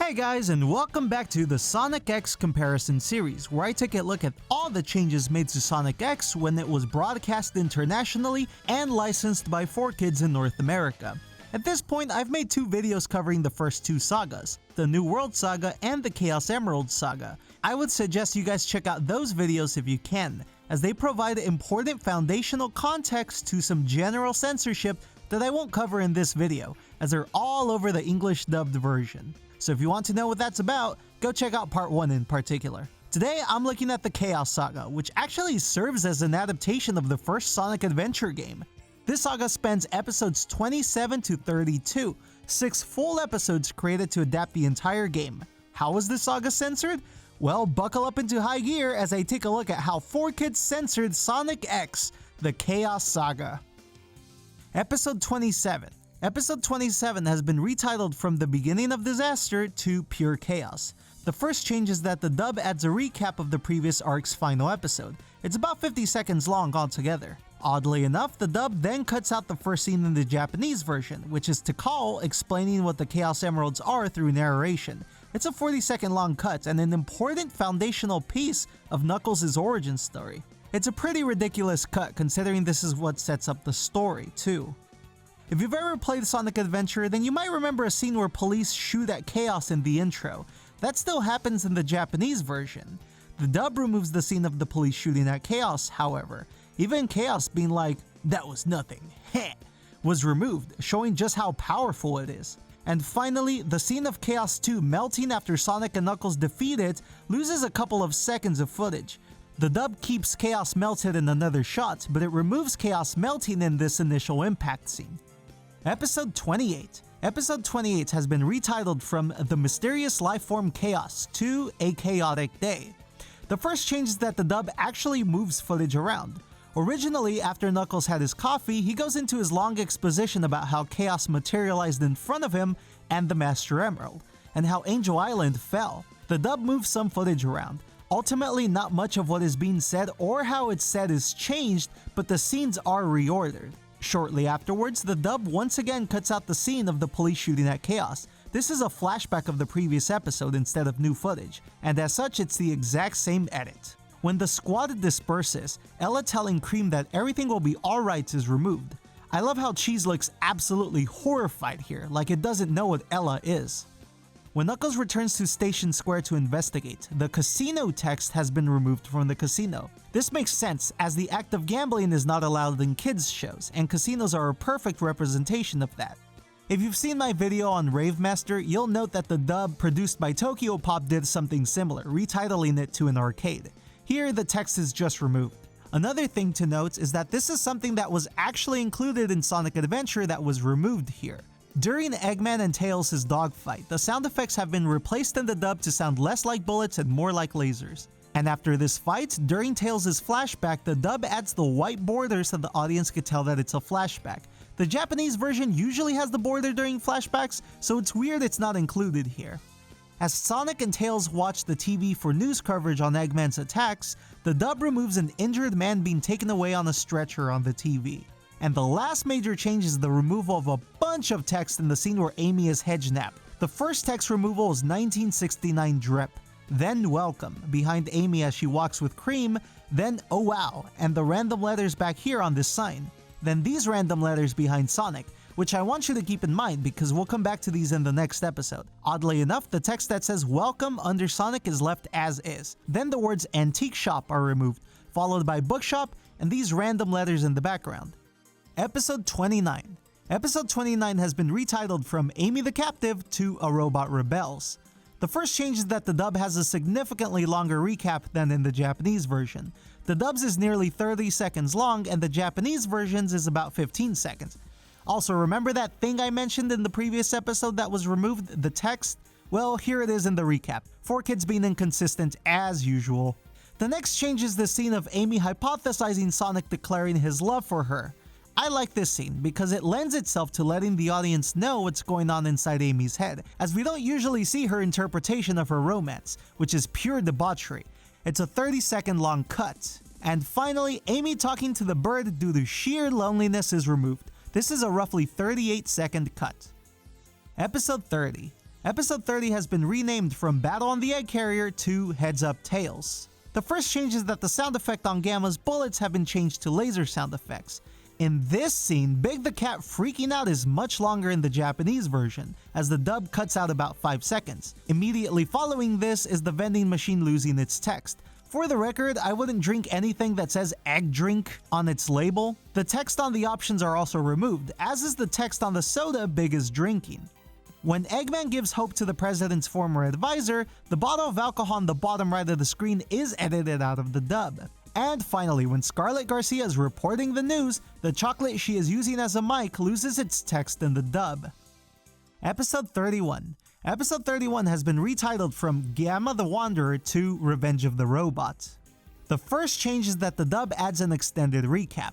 Hey guys, and welcome back to the Sonic X comparison series, where I take a look at all the changes made to Sonic X when it was broadcast internationally and licensed by 4Kids in North America. At this point, I've made two videos covering the first two sagas, the New World Saga and the Chaos Emerald Saga. I would suggest you guys check out those videos if you can, as they provide important foundational context to some general censorship that I won't cover in this video, as they're all over the English dubbed version. So if you want to know what that's about, go check out part 1 in particular. Today I'm looking at the Chaos Saga, which actually serves as an adaptation of the first Sonic Adventure game. This saga spans episodes 27 to 32, 6 full episodes created to adapt the entire game. How was this saga censored? Well, buckle up into high gear as I take a look at how 4Kids censored Sonic X, the Chaos Saga. Episode 27. Episode 27 has been retitled From the Beginning of Disaster to Pure Chaos. The first change is that the dub adds a recap of the previous arc's final episode. It's about 50 seconds long altogether. Oddly enough, the dub then cuts out the first scene in the Japanese version, which is Tikal explaining what the Chaos Emeralds are through narration. It's a 40-second long cut and an important foundational piece of Knuckles' origin story. It's a pretty ridiculous cut considering this is what sets up the story, too. If you've ever played Sonic Adventure, then you might remember a scene where police shoot at Chaos in the intro. That still happens in the Japanese version. The dub removes the scene of the police shooting at Chaos, however. Even Chaos being like, "That was nothing, heh," was removed, showing just how powerful it is. And finally, the scene of Chaos 2 melting after Sonic and Knuckles defeat it loses a couple of seconds of footage. The dub keeps Chaos melted in another shot, but it removes Chaos melting in this initial impact scene. Episode 28. Episode 28 has been retitled From the Mysterious Lifeform Chaos to A Chaotic Day. The first change is that the dub actually moves footage around. Originally, after Knuckles had his coffee, he goes into his long exposition about how Chaos materialized in front of him and the Master Emerald, and how Angel Island fell. The dub moves some footage around. Ultimately, not much of what is being said or how it's said is changed, but the scenes are reordered. Shortly afterwards, the dub once again cuts out the scene of the police shooting at Chaos. This is a flashback of the previous episode instead of new footage, and as such it's the exact same edit. When the squad disperses, Ella telling Cream that everything will be alright is removed. I love how Cheese looks absolutely horrified here, like it doesn't know what Ella is. When Knuckles returns to Station Square to investigate, the casino text has been removed from the casino. This makes sense, as the act of gambling is not allowed in kids' shows, and casinos are a perfect representation of that. If you've seen my video on Rave Master, you'll note that the dub produced by Tokyo Pop did something similar, retitling it to an arcade. Here, the text is just removed. Another thing to note is that this is something that was actually included in Sonic Adventure that was removed here. During Eggman and Tails' dogfight, the sound effects have been replaced in the dub to sound less like bullets and more like lasers. And after this fight, during Tails' flashback, the dub adds the white border so the audience could tell that it's a flashback. The Japanese version usually has the border during flashbacks, so it's weird it's not included here. As Sonic and Tails watch the TV for news coverage on Eggman's attacks, the dub removes an injured man being taken away on a stretcher on the TV. And the last major change is the removal of a bunch of text in the scene where Amy is hedgenapped. The first text removal is 1969 drip, then welcome behind Amy as she walks with Cream, then oh wow, and the random letters back here on this sign. Then these random letters behind Sonic, which I want you to keep in mind because we'll come back to these in the next episode. Oddly enough, the text that says welcome under Sonic is left as is. Then the words antique shop are removed, followed by bookshop and these random letters in the background. Episode 29. Episode 29 has been retitled From Amy the Captive to A Robot Rebels. The first change is that the dub has a significantly longer recap than in the Japanese version. The dub's is nearly 30 seconds long and the Japanese version's is about 15 seconds. Also, remember that thing I mentioned in the previous episode that was removed, the text? Well, here it is in the recap. 4Kids being inconsistent as usual. The next change is the scene of Amy hypothesizing Sonic declaring his love for her. I like this scene because it lends itself to letting the audience know what's going on inside Amy's head, as we don't usually see her interpretation of her romance, which is pure debauchery. It's a 30-second long cut. And finally, Amy talking to the bird due to sheer loneliness is removed. This is a roughly 38-second cut. Episode 30. Episode 30 has been renamed from Battle on the Egg Carrier to Heads Up Tails. The first change is that the sound effect on Gamma's bullets have been changed to laser sound effects. In this scene, Big the Cat freaking out is much longer in the Japanese version, as the dub cuts out about 5 seconds. Immediately following this is the vending machine losing its text. For the record, I wouldn't drink anything that says egg drink on its label. The text on the options are also removed, as is the text on the soda Big is drinking. When Eggman gives hope to the president's former advisor, the bottle of alcohol on the bottom right of the screen is edited out of the dub. And finally, when Scarlett Garcia is reporting the news, the chocolate she is using as a mic loses its text in the dub. Episode 31. Episode 31 has been retitled from Gamma the Wanderer to Revenge of the Robot. The first change is that the dub adds an extended recap.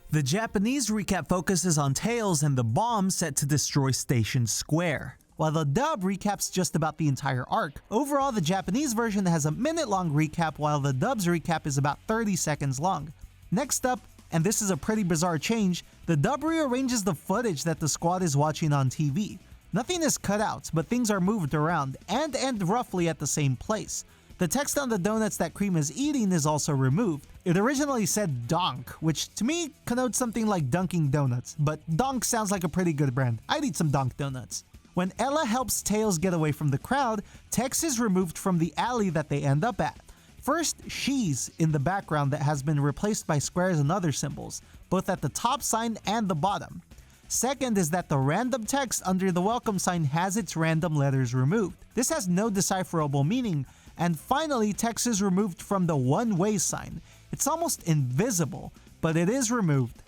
The Japanese recap focuses on Tails and the bomb set to destroy Station Square, while the dub recaps just about the entire arc. Overall, the Japanese version has a minute-long recap, while the dub's recap is about 30 seconds long. Next up, and this is a pretty bizarre change, the dub rearranges the footage that the squad is watching on TV. Nothing is cut out, but things are moved around and end roughly at the same place. The text on the donuts that Cream is eating is also removed. It originally said Donk, which to me connotes something like Dunkin' Donuts, but Donk sounds like a pretty good brand. I'd eat some Donk donuts. When Ella helps Tails get away from the crowd, text is removed from the alley that they end up at. First, she's in the background that has been replaced by squares and other symbols, both at the top sign and the bottom. Second is that the random text under the welcome sign has its random letters removed. This has no decipherable meaning. And finally, text is removed from the one-way sign. It's almost invisible, but it is removed.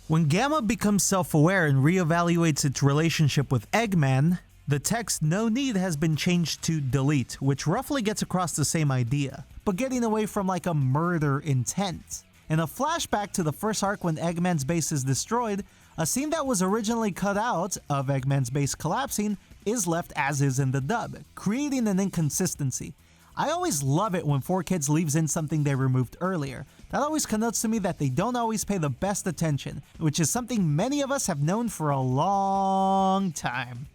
When Gamma becomes self-aware and reevaluates its relationship with Eggman, the text "no need" has been changed to delete, which roughly gets across the same idea, but getting away from like a murder intent. In a flashback to the first arc when Eggman's base is destroyed, a scene that was originally cut out of Eggman's base collapsing is left as is in the dub, creating an inconsistency. I always love it when 4Kids leaves in something they removed earlier. That always connotes to me that they don't always pay the best attention, which is something many of us have known for a long time.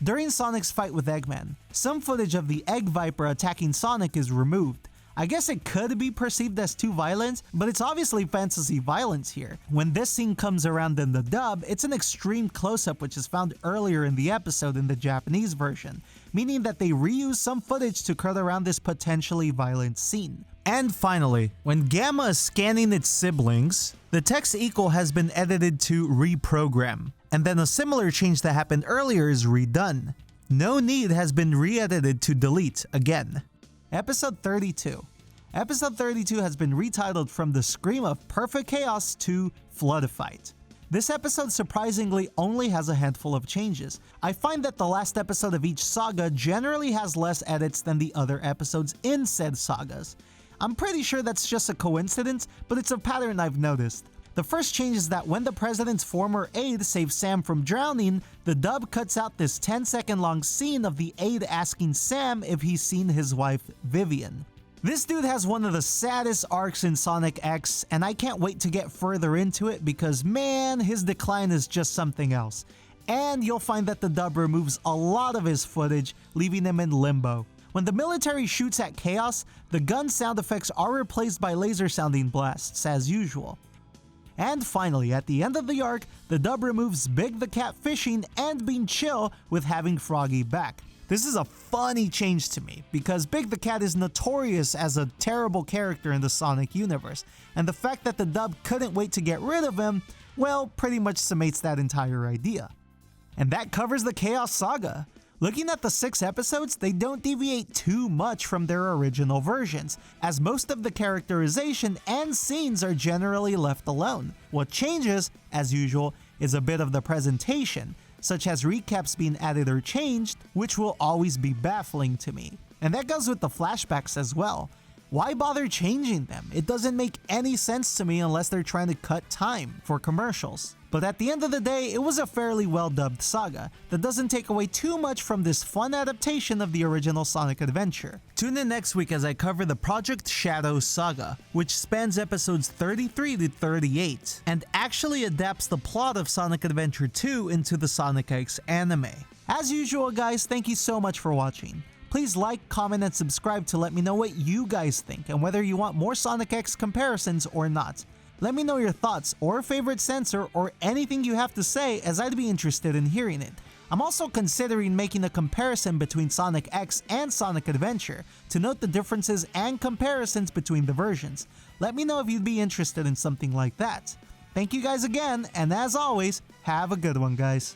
During Sonic's fight with Eggman, some footage of the Egg Viper attacking Sonic is removed. I guess it could be perceived as too violent, but it's obviously fantasy violence here. When this scene comes around in the dub, it's an extreme close-up which is found earlier in the episode in the Japanese version, meaning that they reuse some footage to cut around this potentially violent scene. And finally, when Gamma is scanning its siblings, the text equal has been edited to reprogram, and then a similar change that happened earlier is redone. No need has been re-edited to delete again. Episode 32. Episode 32 has been retitled from the Scream of Perfect Chaos to Flood Fight. This episode surprisingly only has a handful of changes. I find that the last episode of each saga generally has less edits than the other episodes in said sagas. I'm pretty sure that's just a coincidence, but it's a pattern I've noticed. The first change is that when the president's former aide saves Sam from drowning, the dub cuts out this 10-second long scene of the aide asking Sam if he's seen his wife, Vivian. This dude has one of the saddest arcs in Sonic X, and I can't wait to get further into it because man, his decline is just something else. And you'll find that the dub removes a lot of his footage, leaving him in limbo. When the military shoots at Chaos, the gun sound effects are replaced by laser-sounding blasts, as usual. And finally, at the end of the arc, the dub removes Big the Cat fishing and being chill with having Froggy back. This is a funny change to me, because Big the Cat is notorious as a terrible character in the Sonic universe, and the fact that the dub couldn't wait to get rid of him, well, pretty much summates that entire idea. And that covers the Chaos Saga. Looking at the 6 episodes, they don't deviate too much from their original versions, as most of the characterization and scenes are generally left alone. What changes, as usual, is a bit of the presentation, such as recaps being added or changed, which will always be baffling to me. And that goes with the flashbacks as well. Why bother changing them? It doesn't make any sense to me unless they're trying to cut time for commercials. But at the end of the day, it was a fairly well-dubbed saga that doesn't take away too much from this fun adaptation of the original Sonic adventure. Tune in next week as I cover the Project Shadow Saga, which spans episodes 33 to 38, and actually adapts the plot of Sonic Adventure 2 into the Sonic X anime. As usual guys, thank you so much for watching. Please like, comment, and subscribe to let me know what you guys think and whether you want more Sonic X comparisons or not. Let me know your thoughts or favorite censor or anything you have to say, as I'd be interested in hearing it. I'm also considering making a comparison between Sonic X and Sonic Adventure to note the differences and comparisons between the versions. Let me know if you'd be interested in something like that. Thank you guys again, and as always, have a good one guys.